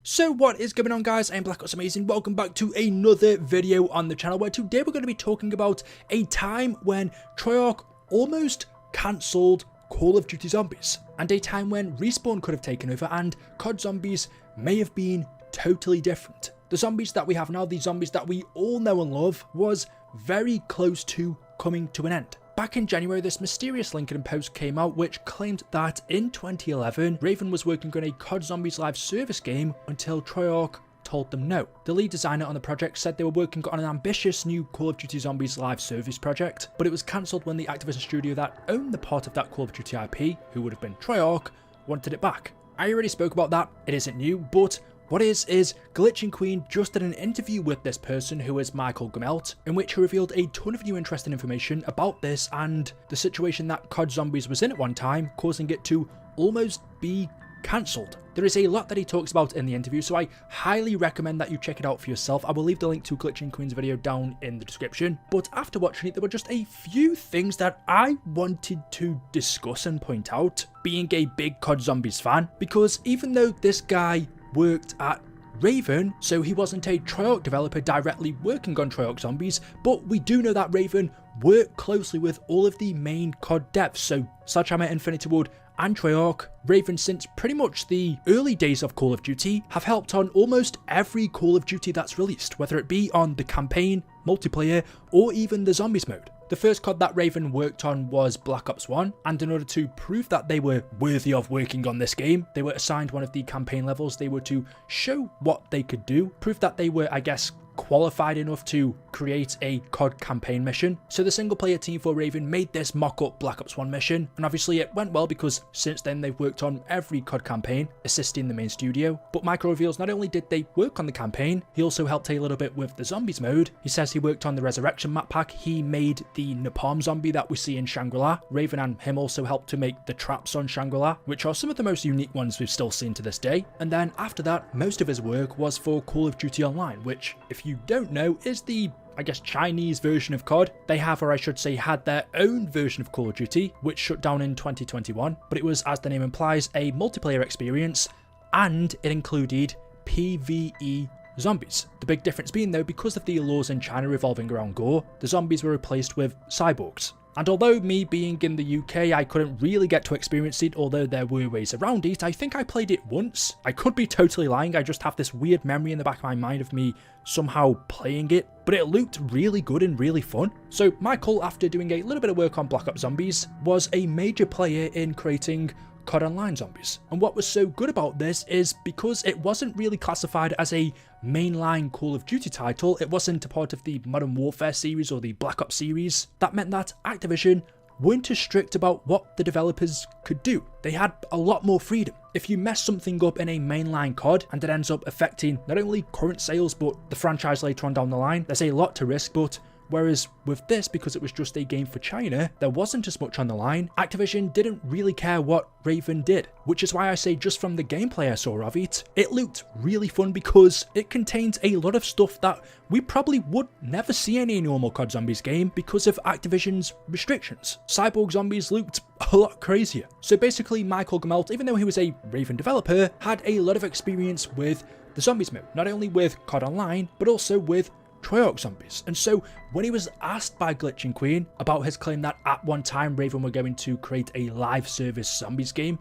So what is going on, guys? I'm Black Ops Amazing. Welcome back to another video on the channel where today we're going to be talking about a time when Treyarch almost cancelled Call of Duty Zombies, and a time when Respawn could have taken over and COD Zombies may have been totally different. The zombies that we have now, the zombies that we all know and love, was very close to coming to an end. Back in January, this mysterious LinkedIn post came out which claimed that in 2011, Raven was working on a COD Zombies live service game until Treyarch told them no. The lead designer on the project said they were working on an ambitious new Call of Duty Zombies live service project, but it was cancelled when the Activision studio that owned the part of that Call of Duty IP, who would have been Treyarch, wanted it back. I already spoke about that, it isn't new, but what is Glitching Queen just did an interview with this person, who is Michael Gummelt, in which he revealed a ton of new interesting information about this and the situation that COD Zombies was in at one time, causing it to almost be cancelled. There is a lot that he talks about in the interview, so I highly recommend that you check it out for yourself. I will leave the link to Glitching Queen's video down in the description. But after watching it, there were just a few things that I wanted to discuss and point out, being a big COD Zombies fan, because even though this guy worked at Raven, so he wasn't a Treyarch developer directly working on Treyarch Zombies, but we do know that Raven worked closely with all of the main COD devs, so Sledgehammer, Infinity Ward and Treyarch. Raven, since pretty much the early days of Call of Duty, have helped on almost every Call of Duty that's released, whether it be on the campaign, multiplayer, or even the Zombies mode. The first COD that Raven worked on was Black Ops 1, and in order to prove that they were worthy of working on this game, they were assigned one of the campaign levels. They were to show what they could do, prove that they were, I guess, qualified enough to create a COD campaign mission. So the single player team for Raven made this mock-up Black Ops 1 mission, and obviously it went well because since then they've worked on every COD campaign, assisting the main studio. But Michael reveals not only did they work on the campaign, he also helped a little bit with the Zombies mode. He says he worked on the Resurrection map pack, he made the Napalm zombie that we see in Shangri-La. Raven and him also helped to make the traps on Shangri-La, which are some of the most unique ones we've still seen to this day. And then after that, most of his work was for Call of Duty Online, which, if you don't know, is the, I guess, Chinese version of COD. They have, or I should say had, their own version of Call of Duty, which shut down in 2021, but it was, as the name implies, a multiplayer experience, and it included PvE zombies. The big difference being, though, because of the laws in China revolving around gore, the zombies were replaced with cyborgs. And although me being in the UK, I couldn't really get to experience it, although there were ways around it, I think I played it once. I could be totally lying, I just have this weird memory in the back of my mind of me somehow playing it, but it looked really good and really fun. So Michael, after doing a little bit of work on Black Ops Zombies, was a major player in creating COD Online Zombies. And what was so good about this is because it wasn't really classified as a mainline Call of Duty title, it wasn't a part of the Modern Warfare series or the Black Ops series, that meant that Activision weren't as strict about what the developers could do. They had a lot more freedom. If you mess something up in a mainline COD and it ends up affecting not only current sales but the franchise later on down the line, there's a lot to risk. But whereas with this, because it was just a game for China, there wasn't as much on the line. Activision didn't really care what Raven did, which is why I say just from the gameplay I saw of it, it looked really fun because it contains a lot of stuff that we probably would never see in a normal COD Zombies game because of Activision's restrictions. Cyborg zombies looked a lot crazier. So basically, Michael Gummelt, even though he was a Raven developer, had a lot of experience with the Zombies mode, not only with COD Online, but also with Treyarch Zombies. And so when he was asked by Glitching Queen about his claim that at one time Raven were going to create a live service Zombies game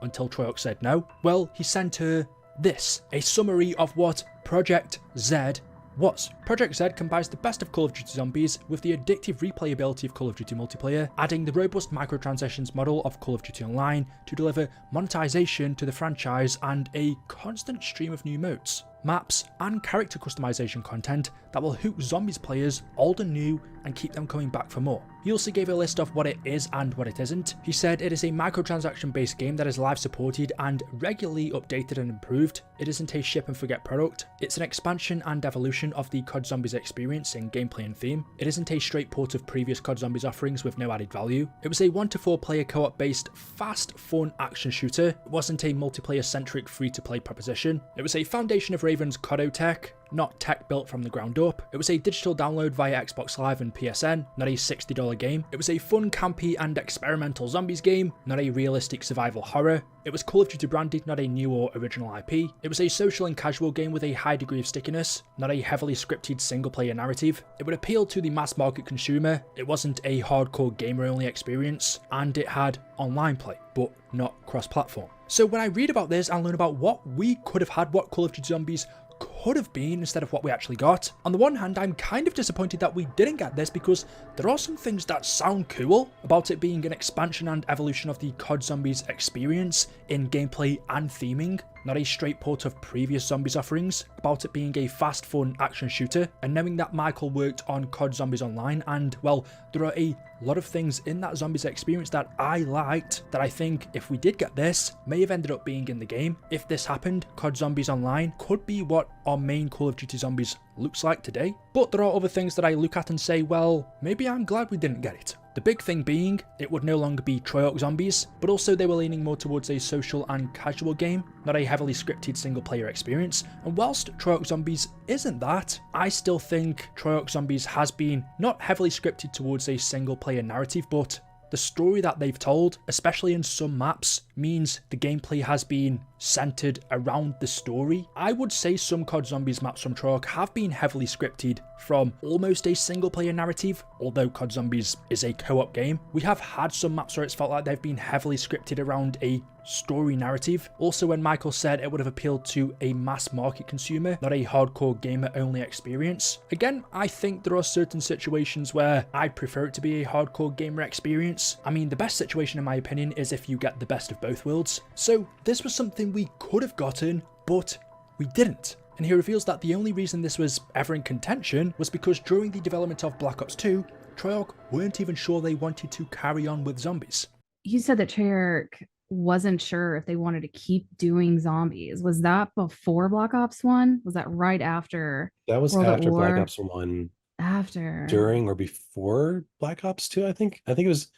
until Treyarch said no, well, he sent her this, a summary of what Project Z was. Project Z combines the best of Call of Duty Zombies with the addictive replayability of Call of Duty multiplayer, adding the robust microtransactions model of Call of Duty Online to deliver monetization to the franchise and a constant stream of new modes, maps and character customization content that will hook Zombies players old and new and keep them coming back for more. He also gave a list of what it is and what it isn't. He said it is a microtransaction based game that is live supported and regularly updated and improved. It isn't a ship and forget product. It's an expansion and evolution of the COD Zombies experience in gameplay and theme. It isn't a straight port of previous COD Zombies offerings with no added value. It was a 1 to 4 player co-op based fast fun action shooter. It wasn't a multiplayer centric free to play proposition. It was a foundation of Raven's CODO tech, not tech built from the ground up. It was a digital download via Xbox Live and PSN, not a $60 game. It was a fun, campy and experimental zombies game, not a realistic survival horror. It was Call of Duty branded, not a new or original IP. It was a social and casual game with a high degree of stickiness, not a heavily scripted single player narrative. It would appeal to the mass market consumer. It wasn't a hardcore gamer only experience, and it had online play, but not cross-platform. So when I read about this and learn about what we could have had, what Call of Duty Zombies could have been instead of what we actually got, on the one hand, I'm kind of disappointed that we didn't get this, because there are some things that sound cool about it being an expansion and evolution of the COD Zombies experience in gameplay and theming, not a straight port of previous Zombies offerings, about it being a fast, fun action shooter, and knowing that Michael worked on COD Zombies Online, and well, there are a lot of things in that Zombies experience that I liked that I think if we did get this, may have ended up being in the game. If this happened, COD Zombies Online could be what our main Call of Duty Zombies looks like today. But there are other things that I look at and say, well, maybe I'm glad we didn't get it. The big thing being, it would no longer be Treyarch Zombies, but also they were leaning more towards a social and casual game, not a heavily scripted single player experience. And whilst Treyarch Zombies isn't that, I still think Treyarch Zombies has been not heavily scripted towards a single player narrative, but the story that they've told, especially in some maps, means the gameplay has been centered around the story. I would say some COD Zombies maps from Treyarch have been heavily scripted from almost a single player narrative, although COD Zombies is a co-op game. We have had some maps where it's felt like they've been heavily scripted around a story narrative. Also, when Michael said it would have appealed to a mass market consumer, not a hardcore gamer only experience. Again, I think there are certain situations where I prefer it to be a hardcore gamer experience. I mean, the best situation in my opinion is if you get the best of both worlds. So this was something we could have gotten, but we didn't. And he reveals that the only reason this was ever in contention was because during the development of Black Ops 2, Treyarch weren't even sure they wanted to carry on with zombies. You said that Treyarch wasn't sure if they wanted to keep doing zombies. Was that before Black Ops 1? Was that right after? That was World at after Black War? Ops 1, After. during or before Black Ops 2, I think. I think it was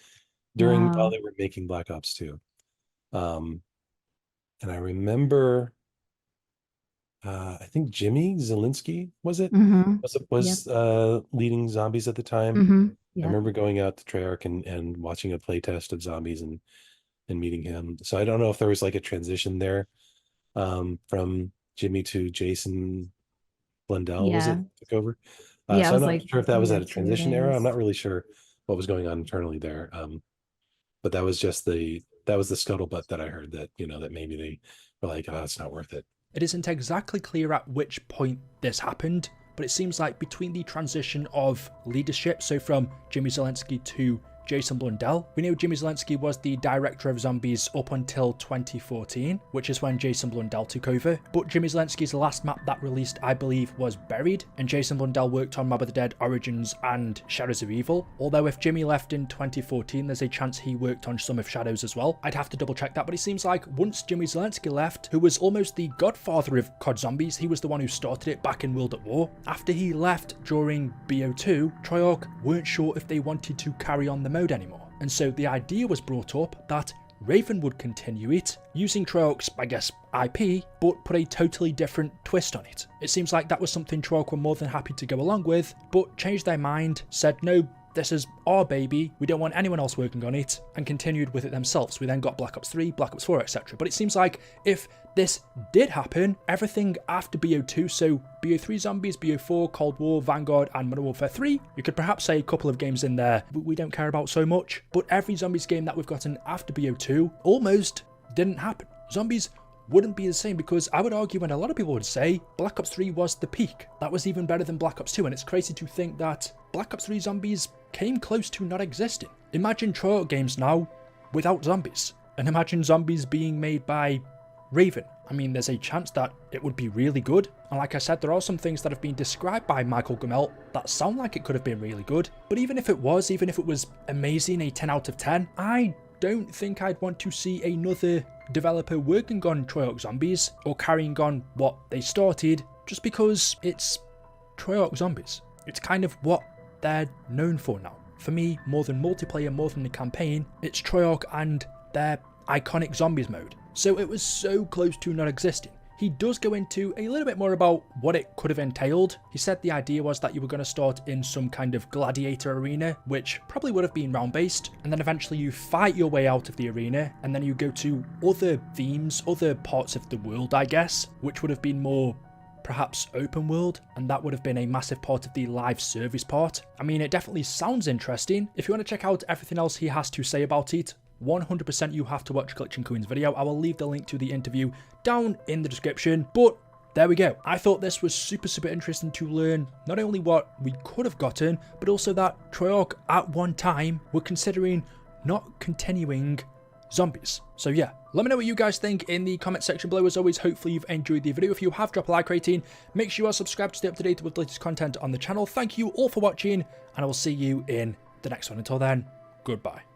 during while Wow. they were making Black Ops 2. And I remember I think Jimmy Zielinski was it? Mm-hmm. Yep. Leading zombies at the time. Mm-hmm. I Yeah. remember going out to Treyarch and watching a play test of zombies and meeting him. So I don't know if there was like a transition there from Jimmy to Jason Blundell, was it, Yeah. took over? Yeah, it So I'm was not like sure if that was at a 2 transition era. I'm days. not really sure what was going on internally there. But that was just the scuttlebutt that I heard, that, you know, that maybe they were like, oh, it's not worth it. It isn't exactly clear at which point this happened, but it seems like between the transition of leadership, so from Jimmy Zielinski to Jason Blundell. We know Jimmy Zielinski was the director of zombies up until 2014, which is when Jason Blundell took over. But Jimmy Zielinski's last map that released, I believe, was Buried, and Jason Blundell worked on Mob of the Dead Origins and Shadows of Evil. Although if Jimmy left in 2014, there's a chance he worked on some of Shadows as well. I'd have to double check that, but it seems like once Jimmy Zielinski left, who was almost the godfather of COD Zombies, he was the one who started it back in World at War. After he left during BO2, Treyarch weren't sure if they wanted to carry on the mode anymore, and so the idea was brought up that Raven would continue it, using Treyarch's, I guess, IP, but put a totally different twist on it. It seems like that was something Treyarch were more than happy to go along with, but changed their mind, said no, this is our baby, we don't want anyone else working on it, and continued with it themselves. We then got Black Ops 3, Black Ops 4, etc. But it seems like if this did happen, everything after BO2, so BO3 Zombies, BO4, Cold War, Vanguard, and Modern Warfare 3, you could perhaps say a couple of games in there we don't care about so much, but every Zombies game that we've gotten after BO2 almost didn't happen. Zombies wouldn't be the same, because I would argue, and a lot of people would say, Black Ops 3 was the peak. That was even better than Black Ops 2, and it's crazy to think that Black Ops 3 Zombies came close to not existing. Imagine Treyarch games now without zombies, and imagine zombies being made by Raven. I mean, there's a chance that it would be really good, and like I said, there are some things that have been described by Michael Gummelt that sound like it could have been really good, but even if it was amazing, a 10 out of 10, I don't think I'd want to see another developer working on Treyarch Zombies or carrying on what they started, just because it's Treyarch Zombies. It's kind of what they're known for now. For me, more than multiplayer, more than the campaign, it's Treyarch and their iconic zombies mode. So it was so close to not existing. he does go into a little bit more about what it could have entailed. He said the idea was that you were going to start in some kind of gladiator arena, which probably would have been round-based, and then eventually you fight your way out of the arena, and then you go to other themes, other parts of the world, I guess, which would have been more perhaps open world, and that would have been a massive part of the live service part. I mean, it definitely sounds interesting. If you want to check out everything else he has to say about it, 100% you have to watch Glitching Queen's video. I will leave the link to the interview down in the description, but there we go. I thought this was super interesting to learn not only what we could have gotten, but also that Treyarch at one time were considering not continuing zombies. So yeah, let me know what you guys think in the comment section below. As always, hopefully you've enjoyed the video. If you have, drop a like rating. Make sure you are subscribed to stay up to date with the latest content on the channel. Thank you all for watching, and I will see you in the next one. Until then, goodbye.